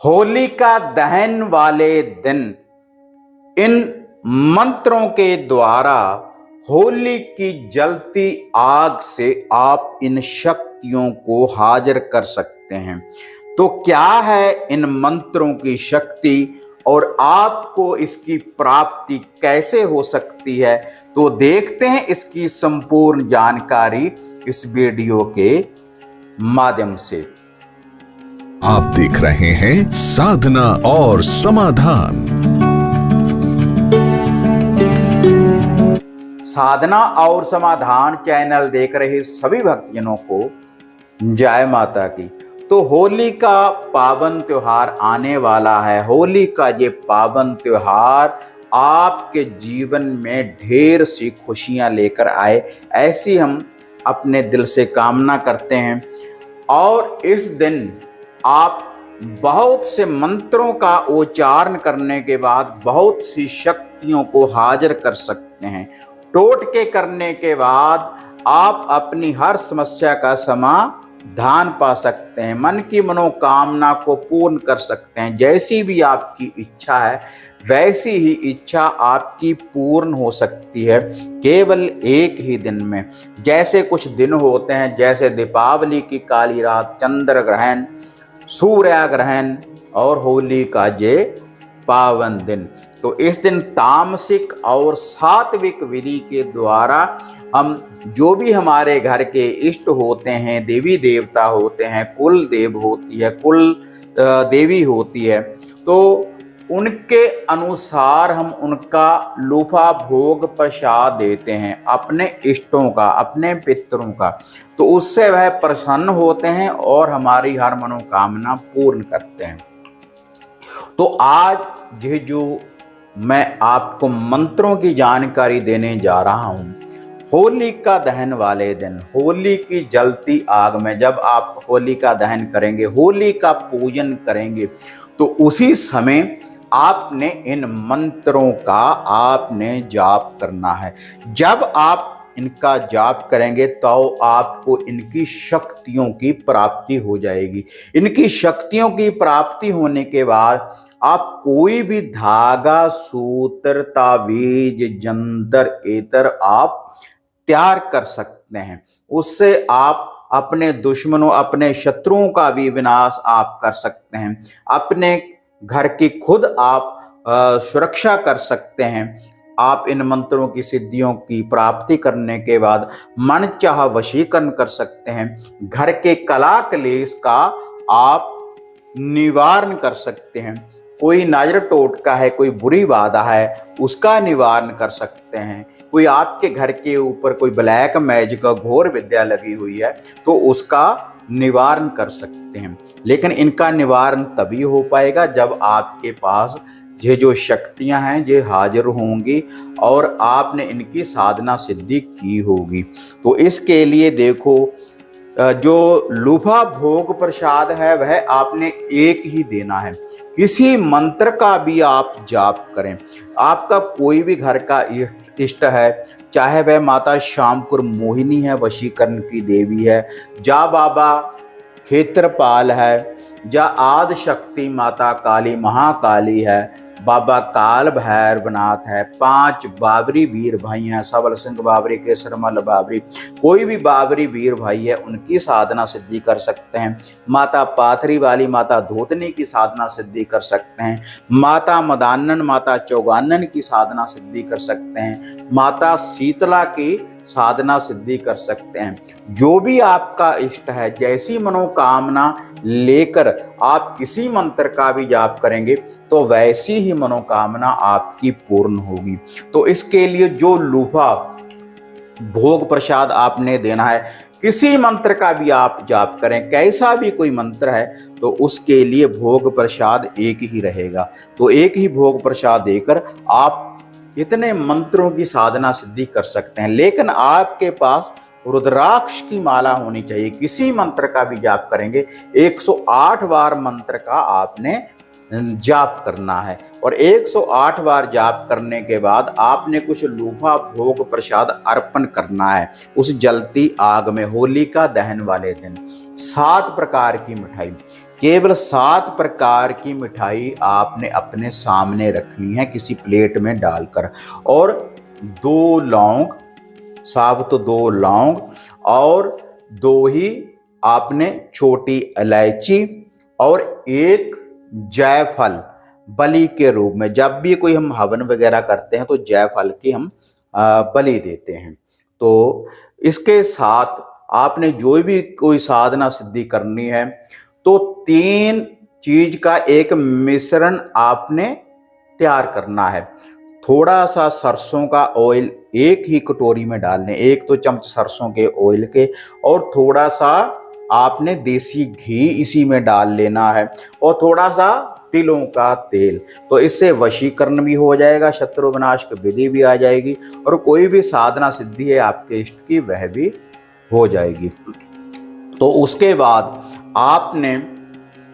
होलिका दहन वाले दिन इन मंत्रों के द्वारा होली की जलती आग से आप इन शक्तियों को हाजिर कर सकते हैं। तो क्या है इन मंत्रों की शक्ति और आपको इसकी प्राप्ति कैसे हो सकती है, तो देखते हैं इसकी संपूर्ण जानकारी इस वीडियो के माध्यम से। आप देख रहे हैं साधना और समाधान। साधना और समाधान चैनल देख रहे सभी भक्तजनों को जय माता की। तो होली का पावन त्योहार आने वाला है। होली का ये पावन त्योहार आपके जीवन में ढेर सी खुशियां लेकर आए, ऐसी हम अपने दिल से कामना करते हैं। और इस दिन आप बहुत से मंत्रों का उच्चारण करने के बाद बहुत सी शक्तियों को हाजिर कर सकते हैं। टोटके करने के बाद आप अपनी हर समस्या का समाधान पा सकते हैं, मन की मनोकामना को पूर्ण कर सकते हैं। जैसी भी आपकी इच्छा है वैसी ही इच्छा आपकी पूर्ण हो सकती है केवल एक ही दिन में। जैसे कुछ दिन होते हैं, जैसे दीपावली की काली रात, चंद्र ग्रहण, सूर्य ग्रहण और होली का ये पावन दिन। तो इस दिन तामसिक और सात्विक विधि के द्वारा हम जो भी हमारे घर के इष्ट होते हैं, देवी देवता होते हैं, कुल देव होती है, कुल देवी होती है, तो उनके अनुसार हम उनका लूफा भोग प्रसाद देते हैं, अपने इष्टों का, अपने पितरों का। तो उससे वह प्रसन्न होते हैं और हमारी हर मनोकामना पूर्ण करते हैं। तो आज ये जो मैं आपको मंत्रों की जानकारी देने जा रहा हूं, होलिका दहन वाले दिन, होली की जलती आग में जब आप होलिका दहन करेंगे, होली का पूजन करेंगे, तो उसी समय आपने इन मंत्रों का आपने जाप करना है। जब आप इनका जाप करेंगे तो आपको इनकी शक्तियों की प्राप्ति हो जाएगी। इनकी शक्तियों की प्राप्ति होने के बाद आप कोई भी धागा, सूत्र, ताबीज, जंतर, एतर आप तैयार कर सकते हैं। उससे आप अपने दुश्मनों, अपने शत्रुओं का भी विनाश आप कर सकते हैं। अपने घर की खुद आप सुरक्षा कर सकते हैं। आप इन मंत्रों की सिद्धियों की प्राप्ति करने के बाद मन चाह वशीकरण कर सकते हैं। घर के कला क्लेश का आप निवारण कर सकते हैं। कोई नजर टोटका है, कोई बुरी बाधा है, उसका निवारण कर सकते हैं। कोई आपके घर के ऊपर कोई ब्लैक मैजिक का घोर विद्या लगी हुई है तो उसका निवारण कर सकते हैं। लेकिन इनका निवारण तभी हो पाएगा जब आपके पास ये जो शक्तियां हैं ये हाजिर होंगी और आपने इनकी साधना सिद्धि की होगी। तो इसके लिए देखो, जो लूफा भोग प्रसाद है वह आपने एक ही देना है। किसी मंत्र का भी आप जाप करें। आपका कोई भी घर का इष्ट है, चाहे वह माता श्यामपुर मोहिनी है, वशीकरण की देवी है, जा बाबा क्षेत्रपाल है, जा आदि शक्ति माता काली महाकाली है, बाबा काल भैरवनाथ है, 5 बाबरी वीर भाई हैं, सबल सिंह बाबरी, केसरमल बाबरी, कोई भी बाबरी वीर भाई है उनकी साधना सिद्धि कर सकते हैं। माता पाथरी वाली माता धोतनी की साधना सिद्धि कर सकते हैं। माता मदानन, माता चौगानन की साधना सिद्धि कर सकते हैं। माता शीतला की साधना सिद्धि कर सकते हैं। जो भी आपका इष्ट है, जैसी मनोकामना लेकर आप किसी मंत्र का भी जाप करेंगे तो वैसी ही मनोकामना आपकी पूर्ण होगी। तो इसके लिए जो लूफा भोग प्रसाद आपने देना है, किसी मंत्र का भी आप जाप करें, कैसा भी कोई मंत्र है, तो उसके लिए भोग प्रसाद एक ही रहेगा। तो एक ही भोग प्रसाद देकर आप इतने मंत्रों की साधना सिद्धि कर सकते हैं। लेकिन आपके पास रुद्राक्ष की माला होनी चाहिए। किसी मंत्र का भी जाप करेंगे 108 बार मंत्र का आपने जाप करना है और 108 बार जाप करने के बाद आपने कुछ लूफा भोग प्रसाद अर्पण करना है उस जलती आग में। होलिका दहन वाले दिन 7 प्रकार की मिठाई, केवल 7 प्रकार की मिठाई आपने अपने सामने रखनी है किसी प्लेट में डालकर, और 2 लौंग, साबुत 2 लौंग, और 2 ही आपने छोटी इलायची, और 1 जायफल बलि के रूप में। जब भी कोई हम हवन वगैरह करते हैं तो जायफल की हम बलि देते हैं। तो इसके साथ आपने जो भी कोई साधना सिद्धि करनी है तो 3 चीज का एक मिश्रण आपने तैयार करना है। थोड़ा सा सरसों का ऑयल 1 ही कटोरी में डालने, 1 तो चम्मच सरसों के ऑयल के, और थोड़ा सा आपने देसी घी इसी में डाल लेना है, और थोड़ा सा तिलों का तेल। तो इससे वशीकरण भी हो जाएगा, शत्रु विनाश की विधि भी आ जाएगी, और कोई भी साधना सिद्धि है आपके इष्ट की वह भी हो जाएगी। तो उसके बाद आपने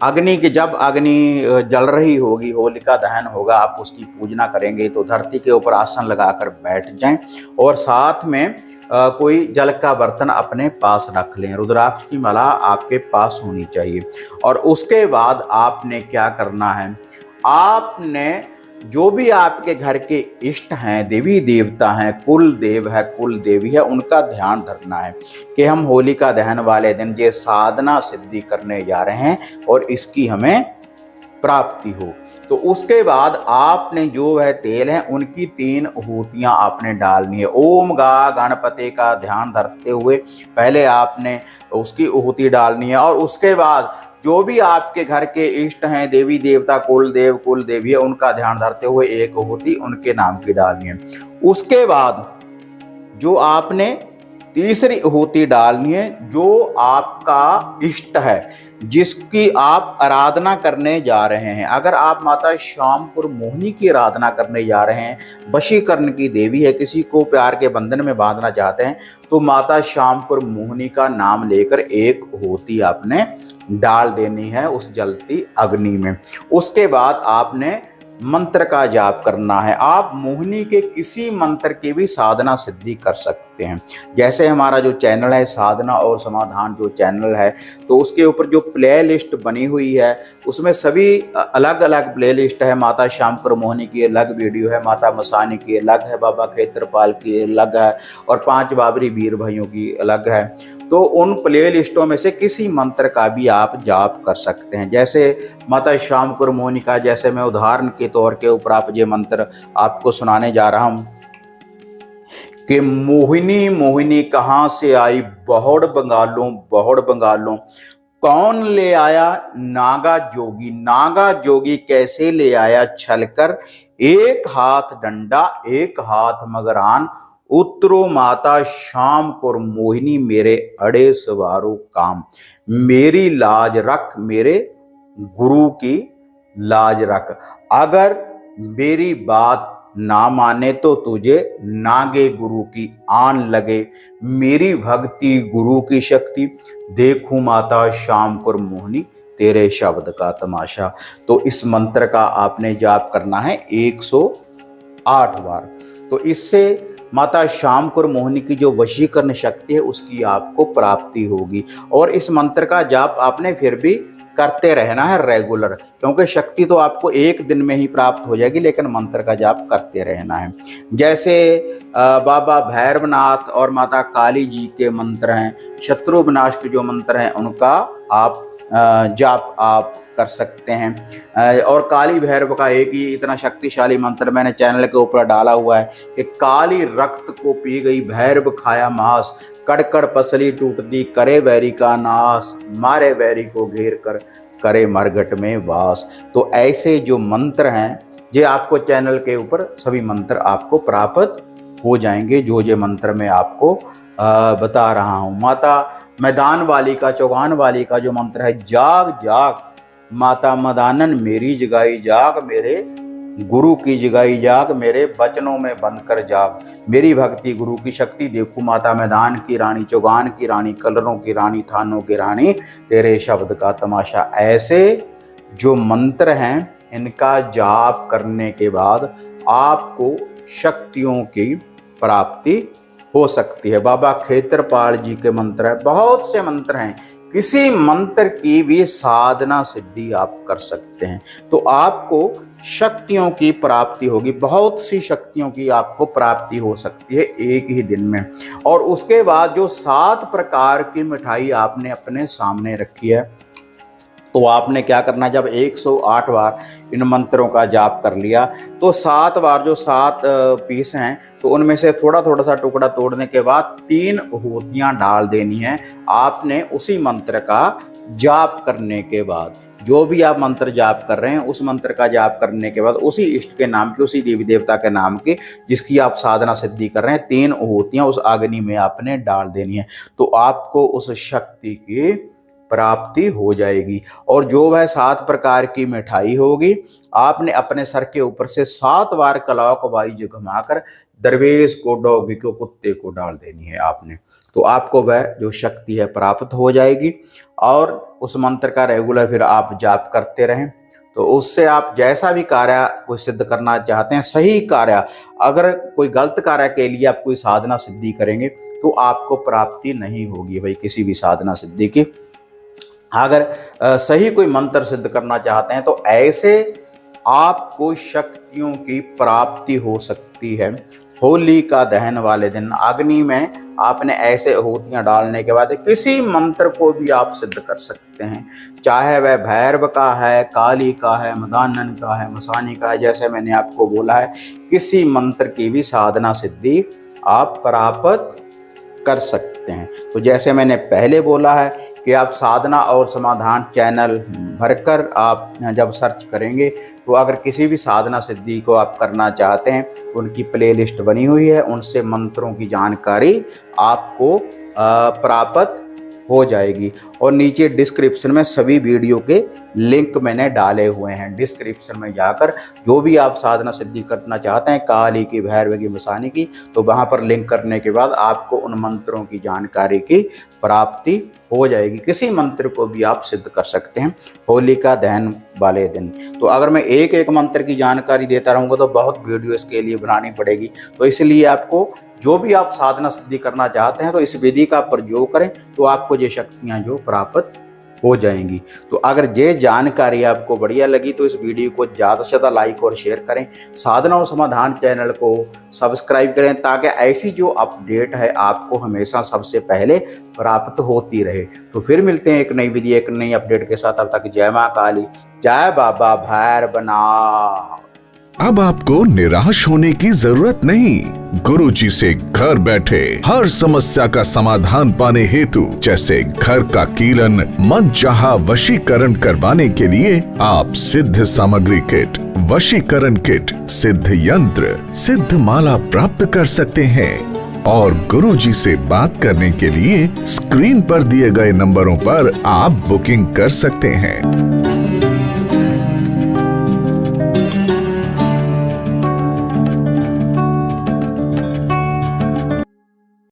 अग्नि की, जब अग्नि जल रही होगी, होलिका दहन होगा, आप उसकी पूजना करेंगे तो धरती के ऊपर आसन लगाकर बैठ जाएं, और साथ में कोई जल का बर्तन अपने पास रख लें। रुद्राक्ष की माला आपके पास होनी चाहिए। और उसके बाद आपने क्या करना है, आपने जो भी आपके घर के इष्ट हैं, देवी देवता हैं, कुल देव है, कुल देवी है, उनका ध्यान धरना है कि हम होलिका दहन वाले दिन ये साधना सिद्धि करने जा रहे हैं और इसकी हमें प्राप्ति हो। तो उसके बाद आपने जो वह तेल है उनकी 3 आहुतियां आपने डालनी है। ओम गा गणपति का ध्यान धरते हुए पहले आपने उसकी आहुति डालनी है, और उसके बाद जो भी आपके घर के इष्ट हैं, देवी देवता, कुल देव कुल देवी है, उनका ध्यान धरते हुए 1 आहुति उनके नाम की डालनी है। उसके बाद जो आपने तीसरी आहुति डालनी है, जो आपका इष्ट है, जिसकी आप आराधना करने जा रहे हैं। अगर आप माता श्यामपुर मोहिनी की आराधना करने जा रहे हैं, वशीकरण की देवी है, किसी को प्यार के बंधन में बांधना चाहते हैं, तो माता श्यामपुर मोहिनी का नाम लेकर 1 आहुति आपने डाल देनी है उस जलती अग्नि में। उसके बाद आपने मंत्र का जाप करना है। आप मोहिनी के किसी मंत्र की भी साधना सिद्धि कर सकते हैं। जैसे हमारा जो चैनल है साधना और समाधान जो चैनल है, तो उसके ऊपर जो प्ले लिस्ट बनी हुई है उसमें सभी अलग अलग प्ले लिस्ट है। माता श्यामपुर मोहिनी की अलग वीडियो है, माता मसानी की अलग है, बाबा क्षेत्रपाल की अलग है, और 5 बाबरी वीर भाइयों की अलग है। तो उन प्ले लिस्टों में से किसी मंत्र का भी आप जाप कर सकते हैं। जैसे माता श्यामपुर मोहिनी का, जैसे मैं उदाहरण के तौर के ऊपर आप ये मंत्र आपको सुनाने जा रहा हूं कि मोहिनी मोहिनी कहाँ से आई, बहुड़ बंगालों, कौन ले आया नागा जोगी, नागा जोगी कैसे ले आया छलकर, 1 हाथ डंडा 1 हाथ मगरान, उतरो माता श्यामपुर मोहिनी मेरे अड़े सवारो काम, मेरी लाज रख मेरे गुरु की लाज रख, अगर मेरी बात ना माने तो तुझे नागे गुरु की आन लगे, मेरी भक्ति गुरु की शक्ति, देखूं माता श्यामपुर मोहिनी तेरे शब्द का तमाशा। तो इस मंत्र का आपने जाप करना है 108 बार। तो इससे माता श्यामपुर मोहिनी की जो वशीकरण शक्ति है उसकी आपको प्राप्ति होगी। और इस मंत्र का जाप आपने फिर भी करते रहना है रेगुलर, क्योंकि शक्ति तो आपको 1 दिन में ही प्राप्त हो जाएगी, लेकिन मंत्र का जाप करते रहना है। जैसे बाबा भैरवनाथ और माता काली जी के मंत्र हैं, शत्रु विनाश के जो मंत्र हैं उनका आप जाप आप कर सकते हैं। और काली भैरव का एक ही इतना शक्तिशाली मंत्र मैंने चैनल के ऊपर डाला हुआ है कि काली रक्त को पी गई भैरव खाया मांस, कड़कड़ पसली टूटती करे बैरी का नाश, मारे बैरी को घेर कर करे मरघट में वास। तो ऐसे जो मंत्र हैं ये आपको चैनल के ऊपर सभी मंत्र आपको प्राप्त हो जाएंगे, जो ये मंत्र मैं आपको बता रहा हूँ। माता मैदान वाली का, चौगान वाली का जो मंत्र है, जाग जाग माता मदानन मेरी जगाई जाग, मेरे गुरु की जगाई जाग, मेरे बचनों में बनकर जाग, मेरी भक्ति गुरु की शक्ति, देखूं माता मैदान की रानी, चौगान की रानी, कलरों की रानी, थानों की रानी, तेरे शब्द का तमाशा। ऐसे जो मंत्र हैं इनका जाप करने के बाद आपको शक्तियों की प्राप्ति हो सकती है। बाबा क्षेत्रपाल जी के मंत्र है, बहुत से मंत्र हैं, किसी मंत्र की भी साधना सिद्धि आप कर सकते हैं, तो आपको शक्तियों की प्राप्ति होगी। बहुत सी शक्तियों की आपको प्राप्ति हो सकती है एक ही दिन में। और उसके बाद जो 7 प्रकार की मिठाई आपने अपने सामने रखी है, तो आपने क्या करना है, जब 108 बार इन मंत्रों का जाप कर लिया, तो 7 बार जो 7 पीस हैं, तो उनमें से थोड़ा थोड़ा सा टुकड़ा तोड़ने के बाद 3 होतियां डाल देनी है आपने उसी मंत्र का जाप करने के बाद। जो भी आप मंत्र जाप कर रहे हैं, उस मंत्र का जाप करने के बाद उसी इष्ट के नाम की, उसी देवी देवता के नाम की जिसकी आप साधना सिद्धि कर रहे हैं, 3 होतियां उस अग्नि में आपने डाल देनी है। तो आपको उस शक्ति की प्राप्ति हो जाएगी। और जो वह 7 प्रकार की मिठाई होगी, आपने अपने सर के ऊपर से 7 बार क्लॉकवाइज घुमाकर दरवेश को, डॉगी को, कुत्ते को डाल देनी है आपने। तो आपको वह जो शक्ति है प्राप्त हो जाएगी। और उस मंत्र का रेगुलर फिर आप जाप करते रहें, तो उससे आप जैसा भी कार्य कोई सिद्ध करना चाहते हैं, सही कार्य, अगर कोई गलत कार्य के लिए आप कोई साधना सिद्धि करेंगे तो आपको प्राप्ति नहीं होगी भाई किसी भी साधना सिद्धि की। अगर सही कोई मंत्र सिद्ध करना चाहते हैं तो ऐसे आपको शक्तियों की प्राप्ति हो सकती है। होली का दहन वाले दिन अग्नि में आपने ऐसे होतियां डालने के बाद किसी मंत्र को भी आप सिद्ध कर सकते हैं, चाहे वह भैरव का है, काली का है, मदानन का है, मसानी का है। जैसे मैंने आपको बोला है, किसी मंत्र की भी साधना सिद्धि आप प्राप्त कर सकते हैं। तो जैसे मैंने पहले बोला है कि आप साधना और समाधान चैनल भरकर आप जब सर्च करेंगे, तो अगर किसी भी साधना सिद्धि को आप करना चाहते हैं, उनकी प्लेलिस्ट बनी हुई है, उनसे मंत्रों की जानकारी आपको प्राप्त हो जाएगी। और नीचे डिस्क्रिप्शन में सभी वीडियो के लिंक मैंने डाले हुए हैं। डिस्क्रिप्शन में जाकर जो भी आप साधना सिद्धि करना चाहते हैं, काली की, भैरव की, मसानी की, तो वहाँ पर लिंक करने के बाद आपको उन मंत्रों की जानकारी की प्राप्ति हो जाएगी। किसी मंत्र को भी आप सिद्ध कर सकते हैं होली का दहन वाले दिन। तो अगर मैं एक एक मंत्र की जानकारी देता रहूँगा तो बहुत वीडियो इसके लिए बनानी पड़ेगी। तो इसलिए आपको जो भी आप साधना सिद्धि करना चाहते हैं, तो इस विधि का प्रयोग करें, तो आपको ये शक्तियाँ जो प्राप्त हो जाएंगी। तो अगर ये जानकारी आपको बढ़िया लगी तो इस वीडियो को ज़्यादा से ज़्यादा लाइक और शेयर करें। साधना और समाधान चैनल को सब्सक्राइब करें, ताकि ऐसी जो अपडेट है आपको हमेशा सबसे पहले प्राप्त होती रहे। तो फिर मिलते हैं एक नई विधि, एक नई अपडेट के साथ। अब तक जय माँ काली, जय बाबा भैरवनाथ। अब आपको निराश होने की जरूरत नहीं। गुरुजी से घर बैठे हर समस्या का समाधान पाने हेतु, जैसे घर का कीलन, मनचाहा वशीकरण करवाने के लिए आप सिद्ध सामग्री किट, वशीकरण किट, सिद्ध यंत्र, सिद्ध माला प्राप्त कर सकते हैं। और गुरुजी से बात करने के लिए स्क्रीन पर दिए गए नंबरों पर आप बुकिंग कर सकते हैं।